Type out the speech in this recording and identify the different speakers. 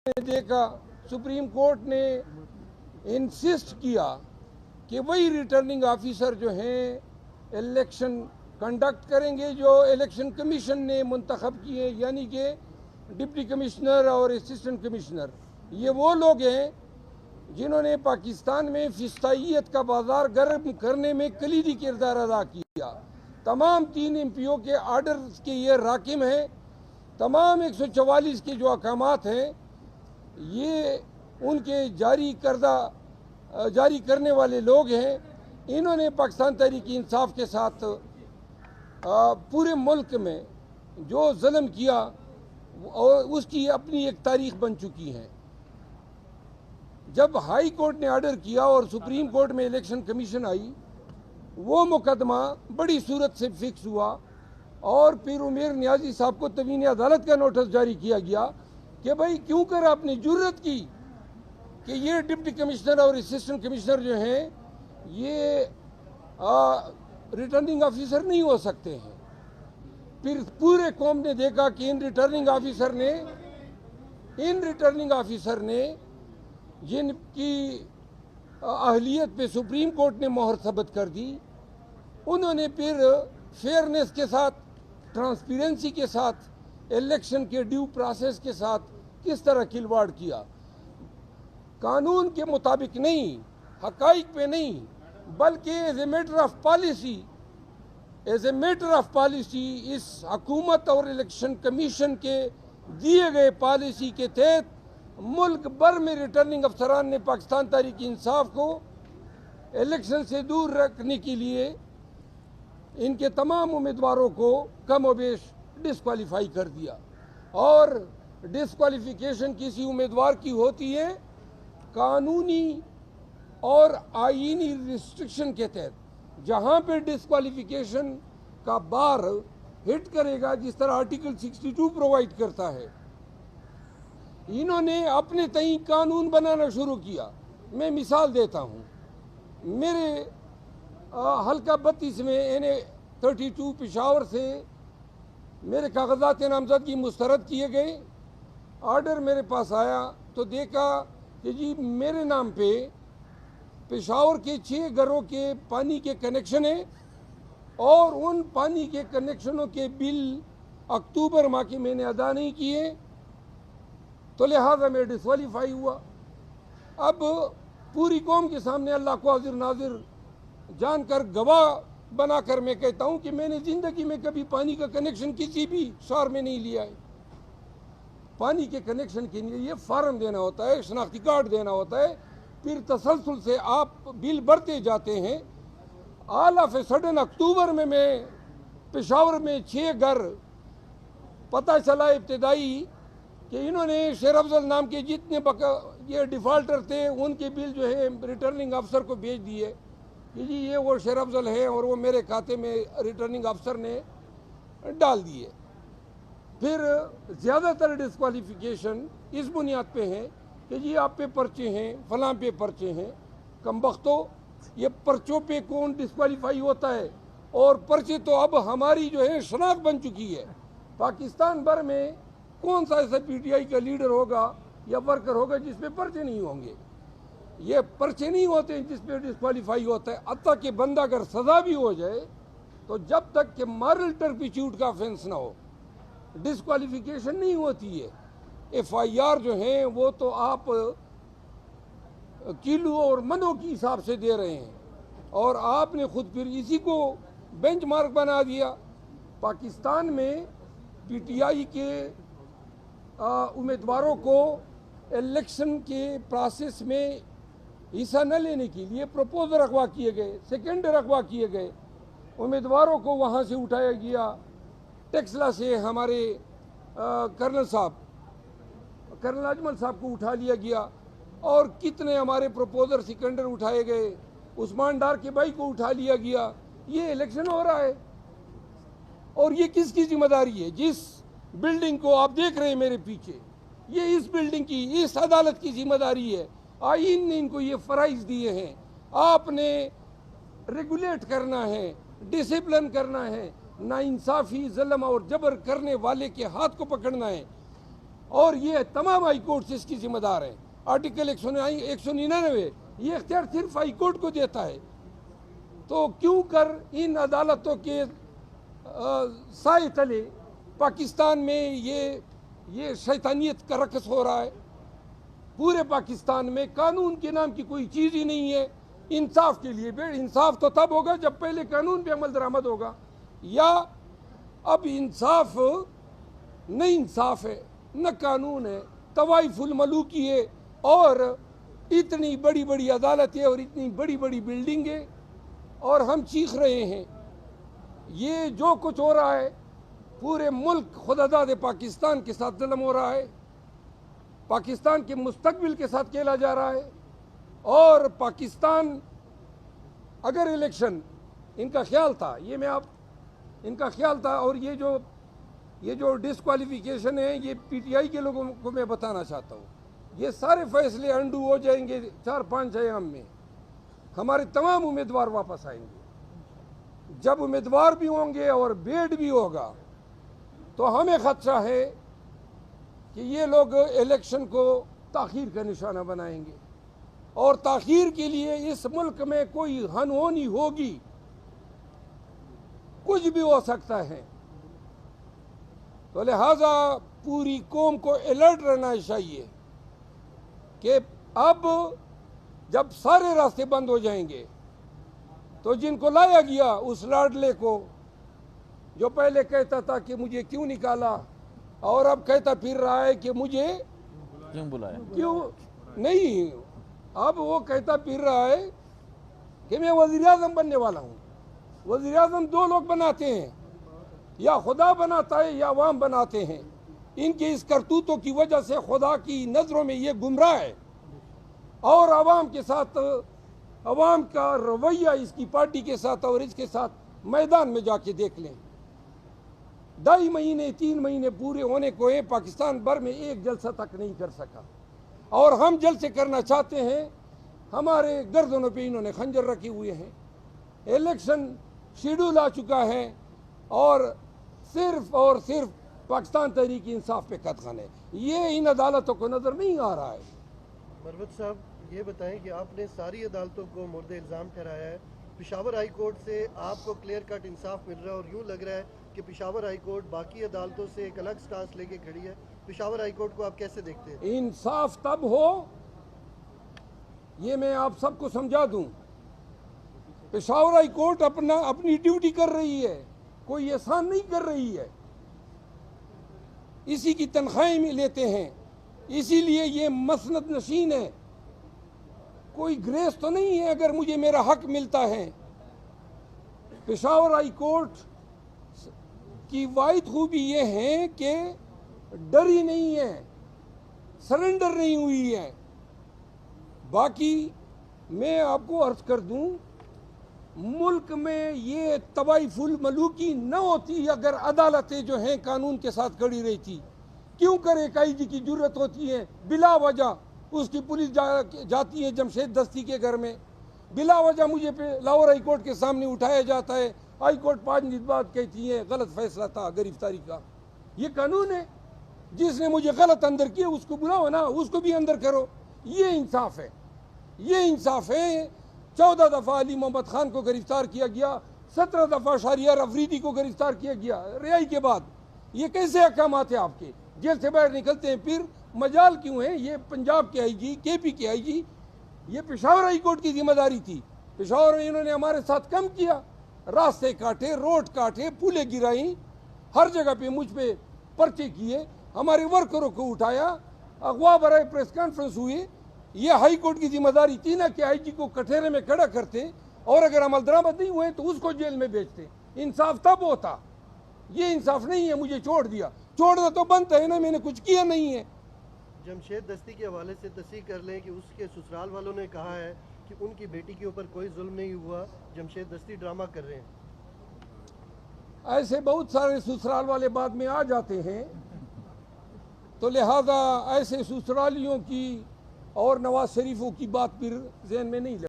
Speaker 1: نے دیکھا supreme court نے انسسٹ کیا کہ وہی ریٹرننگ آفیسر جو ہیں الیکشن کنڈکٹ کریں گے جو الیکشن کمیشن نے منتخب کیے، یعنی کہ ڈپٹی کمشنر اور اسسٹنٹ کمشنر۔ یہ وہ لوگ ہیں جنہوں نے پاکستان میں فسطائیت کا بازار گرم کرنے میں کلیدی کردار ادا کیا۔ تمام 3 MP کے آرڈرز کے یہ راکم ہیں۔ تمام 144 کے جو احکامات ہیں یہ ان کے جاری کرنے والے لوگ ہیں۔ انہوں نے پاکستان تحریک انصاف کے ساتھ پورے ملک میں جو ظلم کیا اور اس کی اپنی ایک تاریخ بن چکی ہے۔ جب ہائی کورٹ نے آرڈر کیا اور سپریم کورٹ میں الیکشن کمیشن آئی، وہ مقدمہ بڑی صورت سے فکس ہوا اور پھر عمیر نیازی صاحب کو تبیین عدالت کا نوٹس جاری کیا گیا کہ بھائی کیوں کر آپ نے جرت کی کہ یہ ڈپٹی کمشنر اور اسسٹنٹ کمشنر جو ہیں یہ ریٹرننگ آفیسر نہیں ہو سکتے ہیں۔ پھر پورے قوم نے دیکھا کہ ان ریٹرننگ آفیسر نے جن کی اہلیت پہ سپریم کورٹ نے مہر ثبت کر دی، انہوں نے پھر فیئرنیس کے ساتھ، ٹرانسپیرنسی کے ساتھ، الیکشن کے ڈیو پروسیس کے ساتھ کس طرح کھلواڑ کیا۔ قانون کے مطابق نہیں، حقائق پہ نہیں، بلکہ as a matter of policy اس حکومت اور الیکشن کمیشن کے دیے گئے پالیسی کے تحت ملک بھر میں ریٹرننگ افسران نے پاکستان تحریک انصاف کو الیکشن سے دور رکھنے کے لیے ان کے تمام امیدواروں کو کم و بیش ڈسکوالیفائی کر دیا۔ اور ڈسکوالیفیکیشن کسی امیدوار کی ہوتی ہے قانونی اور آئینی ریسٹرکشن کے تحت، جہاں پہ ڈسکوالیفیکیشن کا بار ہٹ کرے گا، جس طرح آرٹیکل 62 پرووائڈ کرتا ہے۔ انہوں نے اپنے تئیں قانون بنانا شروع کیا۔ میں مثال دیتا ہوں، میرے حلقہ 32 میں NA32 پشاور سے میرے کاغذات نامزدگی مسترد کیے گئے۔ آرڈر میرے پاس آیا تو دیکھا کہ جی میرے نام پہ پشاور کے 6 گھروں کے پانی کے کنیکشن ہیں اور ان پانی کے کنیکشنوں کے بل اکتوبر ماہ کے میں نے ادا نہیں کیے، تو لہذا میں ڈسکوالیفائی ہوا۔ اب پوری قوم کے سامنے اللہ کو حاضر ناظر جان کر گواہ بنا کر میں کہتا ہوں کہ میں نے زندگی میں کبھی پانی کا کنیکشن کسی بھی شہر میں نہیں لیا ہے۔ پانی کے کنیکشن کے لیے فارم دینا ہوتا ہے، شناختی کارڈ دینا ہوتا ہے، پھر تسلسل سے آپ بل بھرتے جاتے ہیں۔ آل آف اے سڈن اکتوبر میں پشاور میں 6 گھر پتہ چلا ابتدائی کہ انہوں نے شیر افضل نام کے جتنے یہ ڈیفالٹر تھے ان کے بل جو ہے ریٹرننگ افسر کو بھیج دیے کہ جی یہ وہ شیر افضل ہے اور وہ میرے کھاتے میں ریٹرننگ افسر نے ڈال دیے۔ پھر زیادہ تر ڈسکوالیفیکیشن اس بنیاد پہ ہیں کہ جی آپ پہ پرچے ہیں، فلاں پہ پرچے ہیں۔ کمبختو، یہ پرچوں پہ کون ڈسکوالیفائی ہوتا ہے؟ اور پرچے تو اب ہماری جو ہے شناخت بن چکی ہے۔ پاکستان بھر میں کون سا ایسا PTI کا لیڈر ہوگا یا ورکر ہوگا جس پہ پرچے نہیں ہوں گے؟ یہ پرچے نہیں ہوتے ہیں جس پہ ڈسکوالیفائی ہوتا ہے، حتیٰ کہ بندہ اگر سزا بھی ہو جائے تو جب تک کہ مارل ٹرپیچیوڈ کا آفینس نہ ہو ڈسکوالیفیکیشن نہیں ہوتی ہے۔ FIR جو ہیں وہ تو آپ کلو اور منوں کی حساب سے دے رہے ہیں اور آپ نے خود پھر اسی کو بینچ مارک بنا دیا۔ پاکستان میں PTI کے امیدواروں کو الیکشن کے پروسیس میں حصہ نہ لینے کے لیے پروپوزل اغوا کیے گئے، سیکنڈر اغوا کیے گئے، امیدواروں کو وہاں سے اٹھایا گیا۔ ٹیکسلا سے ہمارے کرنل اجمل صاحب کو اٹھا لیا گیا اور کتنے ہمارے پروپوزر سیکنڈر اٹھائے گئے، عثمان ڈار کے بھائی کو اٹھا لیا گیا۔ یہ الیکشن ہو رہا ہے اور یہ کس کی ذمہ داری ہے؟ جس بلڈنگ کو آپ دیکھ رہے ہیں میرے پیچھے، یہ اس بلڈنگ کی، اس عدالت کی ذمہ داری ہے۔ آئین نے ان کو یہ فرائض دیے ہیں، آپ نے ریگولیٹ کرنا ہے، ڈسپلن کرنا ہے، ناانصافی، ظلم اور جبر کرنے والے کے ہاتھ کو پکڑنا ہے اور یہ تمام ہائی کورٹ اس کی ذمہ دار ہیں. آرٹیکل 199 یہ اختیار صرف ہائی کورٹ کو دیتا ہے. تو کیوں کر ان عدالتوں کے سائے تلے پاکستان میں یہ شیطانیت کا رقص ہو رہا ہے؟ پورے پاکستان میں قانون کے نام کی کوئی چیز ہی نہیں ہے. انصاف کے لیے انصاف تو تب ہوگا جب پہلے قانون پہ عمل درآمد ہوگا. یا اب انصاف نہ انصاف ہے نہ قانون ہے، طوائف الملوکی ہے، اور اتنی بڑی بڑی عدالتیں اور اتنی بڑی بڑی بلڈنگیں، اور ہم چیخ رہے ہیں. یہ جو کچھ ہو رہا ہے پورے ملک خداداد پاکستان کے ساتھ ظلم ہو رہا ہے، پاکستان کے مستقبل کے ساتھ کھیلا جا رہا ہے. اور پاکستان اگر الیکشن ان کا خیال تھا، ان کا خیال تھا، اور یہ جو ڈسکوالیفیکیشن ہے یہ پی ٹی آئی کے لوگوں کو میں بتانا چاہتا ہوں، یہ سارے فیصلے انڈو ہو جائیں گے 4-5 ایام میں. ہمارے تمام امیدوار واپس آئیں گے. جب امیدوار بھی ہوں گے اور بیڈ بھی ہوگا تو ہمیں خدشہ ہے کہ یہ لوگ الیکشن کو تاخیر کا نشانہ بنائیں گے، اور تاخیر کے لیے اس ملک میں کوئی ہنہونی ہوگی، کچھ بھی ہو سکتا ہے. تو لہذا پوری قوم کو الرٹ رہنا چاہیے کہ اب جب سارے راستے بند ہو جائیں گے تو جن کو لایا گیا اس لاڈلے کو، جو پہلے کہتا تھا کہ مجھے کیوں نکالا، اور اب کہتا پھر رہا ہے کہ مجھے
Speaker 2: کیوں بلایا،
Speaker 1: کیوں نہیں، اب وہ کہتا پھر رہا ہے کہ میں وزیر اعظم بننے والا ہوں. وزیر اعظم 2 لوگ بناتے ہیں، یا خدا بناتا ہے یا عوام بناتے ہیں. ان کے اس کرتوتوں کی وجہ سے خدا کی نظروں میں یہ گمراہ ہے، اور عوام کے ساتھ، عوام کا رویہ اس کی پارٹی کے ساتھ اور اس کے ساتھ میدان میں جا کے دیکھ لیں. 2.5 مہینے 3 مہینے پورے ہونے کو ہے، پاکستان بھر میں ایک جلسہ تک نہیں کر سکا، اور ہم جلسے کرنا چاہتے ہیں. ہمارے گردنوں پہ انہوں نے خنجر رکھے ہوئے ہیں. الیکشن شیڈول آ چکا ہے، اور صرف پاکستان تحریک انصاف پہ قدغن ہے. یہ ان عدالتوں کو نظر نہیں آ رہا ہے.
Speaker 3: مروت صاحب یہ بتائیں کہ آپ نے ساری عدالتوں کو مورد الزام ٹھہرایا ہے. پشاور ہائی کورٹ سے آپ کو کلیئر کٹ انصاف مل رہا ہے، اور یوں لگ رہا ہے کہ پشاور ہائی کورٹ باقی عدالتوں سے ایک الگ سٹانس لے کے کھڑی ہے. پشاور ہائی کورٹ کو آپ کیسے دیکھتے ہیں؟
Speaker 1: انصاف تب ہو، یہ میں آپ سب کو سمجھا دوں. پشاور ہائی کورٹ اپنی ڈیوٹی کر رہی ہے، کوئی احسان نہیں کر رہی ہے. اسی کی تنخواہیں میں لیتے ہیں، اسی لیے یہ مسند نشین ہے. کوئی گریس تو نہیں ہے اگر مجھے میرا حق ملتا ہے. پشاور ہائی کورٹ کی واحد خوبی یہ ہے کہ ڈری نہیں ہے، سرنڈر نہیں ہوئی ہے. باقی میں آپ کو عرض کر دوں، ملک میں یہ طوائف الملوکی نہ ہوتی اگر عدالتیں جو ہیں قانون کے ساتھ کھڑی رہتی. کیوں کر ایک آئی جی کی جرت ہوتی ہے بلا وجہ اس کی پولیس جاتی ہے جمشید دستی کے گھر میں، بلا وجہ مجھے لاہور ہائی کورٹ کے سامنے اٹھایا جاتا ہے. ہائی کورٹ 5 دن بعد کہتی ہے غلط فیصلہ تھا گرفتاری کا. یہ قانون ہے. جس نے مجھے غلط اندر کیا اس کو بلاؤ نا، اس کو بھی اندر کرو. یہ انصاف ہے، یہ انصاف ہے. 14 دفعہ علی محمد خان کو گرفتار کیا گیا، 17 دفعہ شہریار افریدی کو گرفتار کیا گیا رہائی کے بعد. یہ کیسے احکامات ہیں آپ کے؟ جیل سے باہر نکلتے ہیں پھر مجال کیوں ہیں؟ یہ پنجاب کے آئی جی، کے پی کے آئی جی، یہ پشاور ہائی کورٹ کی ذمہ داری تھی. پشاور میں انہوں نے ہمارے ساتھ کم کیا، راستے کاٹے، روڈ کاٹے، پھولیں گرائیں، ہر جگہ پہ مجھ پہ پرچے کیے، ہمارے ورکروں کو اٹھایا، اغوا برائے پریس کانفرنس ہوئی. یہ ہائی کورٹ کی ذمہ داری تھی نا کہ آئی جی کو کٹہرے میں کھڑا کرتے، اور اگر عمل درآمد نہیں ہوئے تو اس کو جیل میں بیچتے. انصاف تب ہوتا. یہ انصاف نہیں ہے. مجھے چھوڑ دیا، چھوڑنا تو بنتا ہے نا، میں نے کچھ کیا نہیں ہے.
Speaker 3: جمشید دستی کے حوالے سے تصحیح کر لیں کہ اس کے سسرال والوں نے کہا ہے کہ ان کی بیٹی کے اوپر کوئی ظلم نہیں ہوا، جمشید دستی ڈرامہ کر رہے ہیں.
Speaker 1: ایسے بہت سارے سسرال والے بعد میں آ جاتے ہیں، تو لہذا ایسے سسرالیوں کی اور نواز شریفوں کی بات پھر ذہن میں نہیں لگتی.